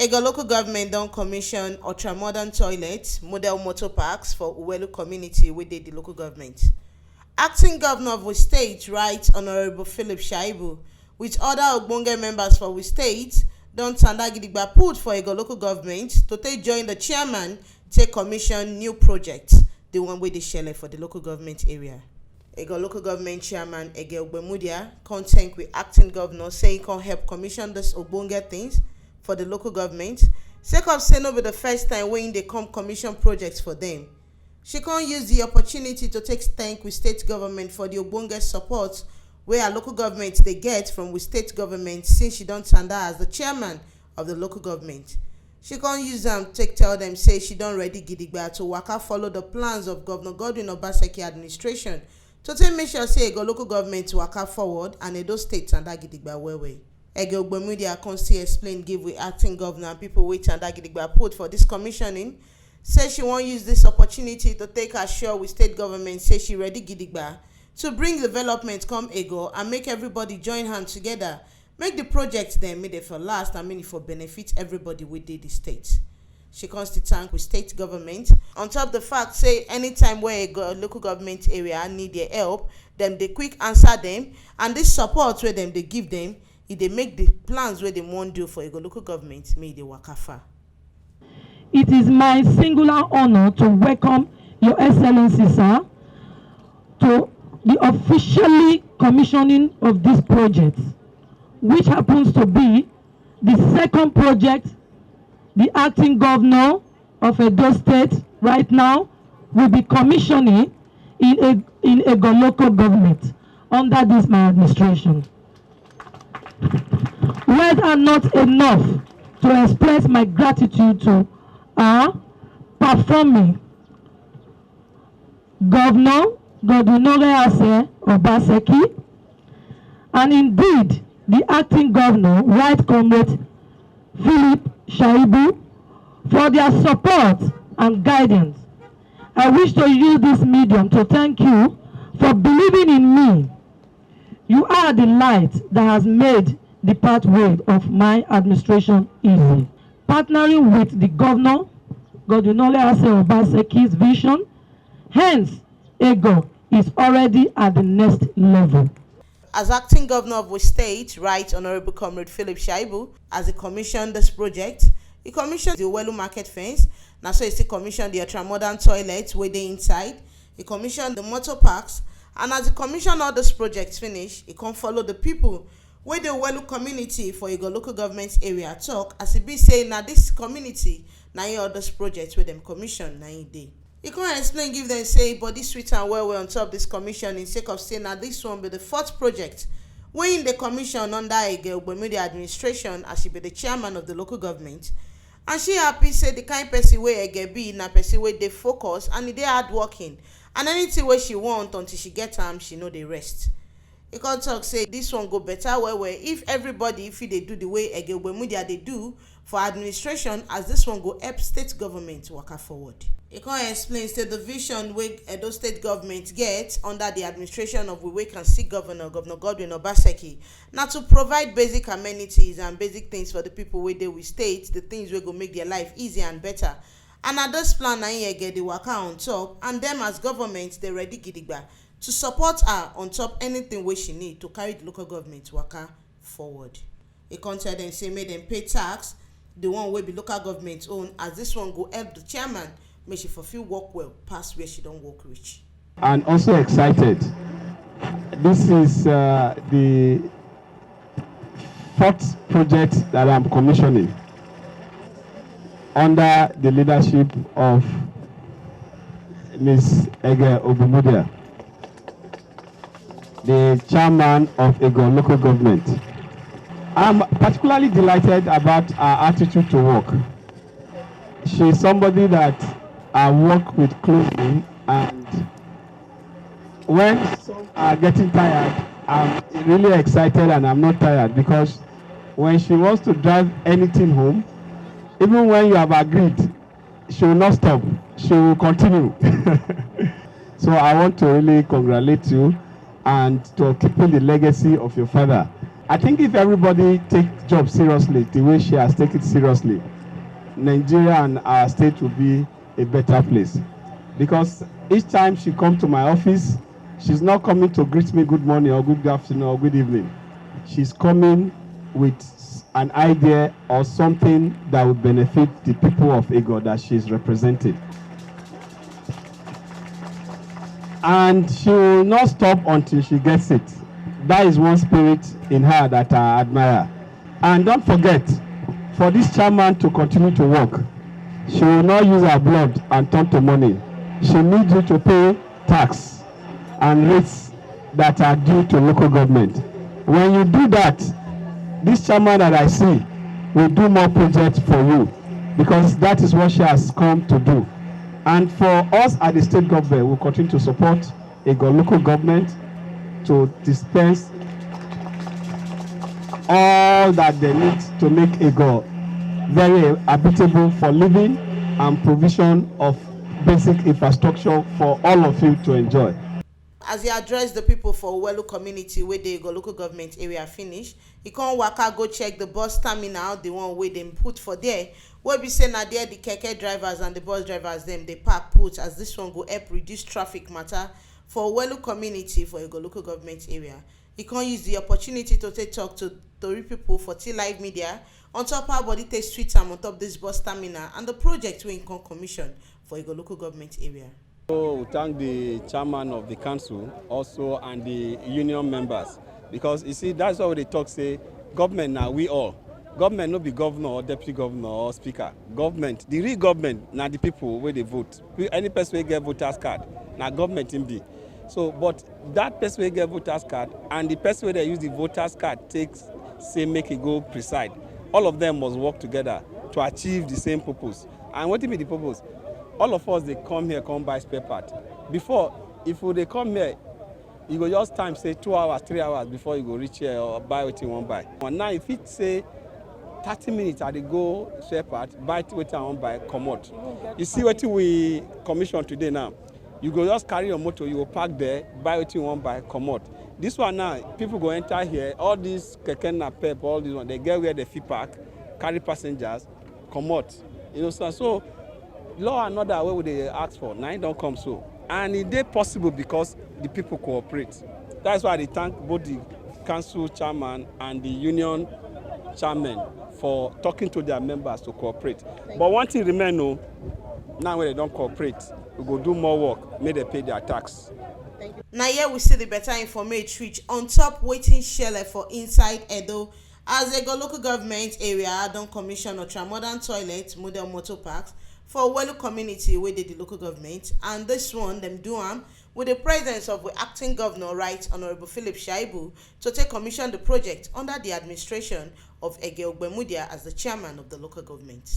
Egor local government don commission ultra-modern toilets, model motor parks for Uwelu community wey dey the local government. Acting governor of we state, Right Honourable Philip Shaibu, with other ogbonge members for we state, don tanda gidigba put for Egor local government to take join the chairman take commission new project, the one wey dey shele for the local government area. Egor local government chairman Egor Ogbemudia come thank with acting governor say he can help commission this ogbonge things for the local government, sake of say no be the first time when they come commission projects for them. She can't use the opportunity to take thank with state government for the ogbonge support where our local government they get from with state government since she don't stand as the chairman of the local government. She can't use them take tell them say she don't ready gidigba to waka follow the plans of Governor Godwin Obaseki administration to take make sure say Egor local government waka forward and Edo state tanda gidigba well. Egor Ogbemudia can still explain give with acting governor and people wait and gidigba put for this commissioning. Say she won't use this opportunity to take assure with state government say she ready gidigba to bring development come Egor and make everybody join hands together. Make the project then made it for last and mean for benefit everybody within the state. She comes to thank with state government on top the fact say anytime where a local government area need their help, them they quick answer them and this support where them they give them, if they make the plans where they want do for a local government, may they waka far. It is my singular honor to welcome Your Excellency, sir, to the officially commissioning of this project, which happens to be the second project the acting governor of Edo State right now will be commissioning in a local government under this my administration. Words are not enough to express my gratitude to our performing Governor Godwin Obaseki and indeed the acting governor, Right Comrade Philip Shaibu, for their support and guidance. I wish to use this medium to thank you for believing in me. You are the light that has made the pathway of my administration easy. Partnering with the governor, Godwin Obaseki's vision, hence Egor is already at the next level. As acting governor of the state, Right Honourable Comrade Philip Shaibu, as he commissioned this project, he commissioned the Uwelu market fence. Now so he still commissioned the ultra-modern toilets where they inside. He commissioned the motor parks. And as he commissioned all these projects finish, he can follow the people where the Uwelu community for Egor local government area talk as he be saying now this community, now all those projects where them commission now day. He can't explain, give them say body sweet and well on top this commission in sake of saying that this one be the fourth project when the commission under Egor Ogbemudia administration as she be the chairman of the local government. And she happy say the kind person where Egor be na person where they focus and they hard working and anything where she want until she get time she know the rest. He can talk say this one go better well if everybody if they do the way Egor Ogbemudia they do for administration as this one go help state government waka forward. He can explain say the vision wey Edo state government get under the administration of we can see Governor Godwin Obaseki now to provide basic amenities and basic things for the people where they will state, the things wey go make their life easier and better. And at this plan na get the waka on top and them as government they ready gidigba to support her on top anything where she need to carry the local government waka forward. He can tell them say make them pay tax, the one will be local government own as this one go help the chairman make she fulfill work well past where she don't work rich. And also excited. This is the fourth project that I'm commissioning under the leadership of Ms. Egor Ogbemudia, the chairman of Egor local government. I'm particularly delighted about her attitude to work. She's somebody that I work with closely, and when some are getting tired, I'm really excited and I'm not tired because when she wants to drive anything home, even when you have agreed, she will not stop. She will continue. So I want to really congratulate you and to keeping the legacy of your father. I think if everybody takes job seriously, the way she has taken it seriously, Nigeria and our state will be a better place. Because each time she comes to my office, she's not coming to greet me good morning or good afternoon or good evening. She's coming with an idea or something that will benefit the people of Egor that she's representing. And she will not stop until she gets it. That is one spirit in her that I admire. And don't forget, for this chairman to continue to work, she will not use her blood and turn to money. She needs you to pay tax and rates that are due to local government. When you do that, this chairman that I see will do more projects for you, because that is what she has come to do. And for us at the state government, we'll continue to support Egor local government to dispense all that they need to make Egor very habitable for living and provision of basic infrastructure for all of you to enjoy. As he addressed the people for Uwelu community wey dey Egor local government area finish, he come waka go check the bus terminal, the one wey dem put for there, wey be say na there the keke drivers and the bus drivers dem dey park put, as this one go help reduce traffic matter for Uwelu community for Egor local government area. He come use the opportunity to take talk to tori people for T-Live Media on top how body take sweet am on top this bus terminal and the project wey he come commission for Egor local government area. So we thank the chairman of the council also and the union members, because you see that's why they talk say government now we all. Government no be governor or deputy governor or speaker. Government, the real government now the people where they vote. Any person will get voters card, now government in be. So but that person will get voters card and the person where they use the voters card takes say make it go preside. All of them must work together to achieve the same purpose. And what will be the purpose? All of us, they come here, come buy spare part. Before, if they come here, you go just time, say 2 hours, 3 hours before you go reach here or buy what you want buy. And now, if it say 30 minutes, I go spare part, buy what I want buy, come out. You see what we commission today now. You go just carry your motor, you go park there, buy what you want buy, come out. This one now, people go enter here, all these keke na pep, all these one, they get where they fit park, carry passengers, come out. You know, so law and order wey they ask for now don't come so, and it is possible because the people cooperate. That's why I thank both the council chairman and the union chairman for talking to their members to cooperate. But one thing remain, no, now when they don't cooperate, we go do more work, make them pay their tax. Now here we see the better information reach on top waiting shele for inside Edo, as Egor local government area don commission ultra-modern toilet model motor parks for Uwelu community wey dey the local government, and this one dem do am with the presence of the acting governor, Right Honorable Philip Shaibu, to take commission the project under the administration of Egor Ogbemudia as the chairman of the local government.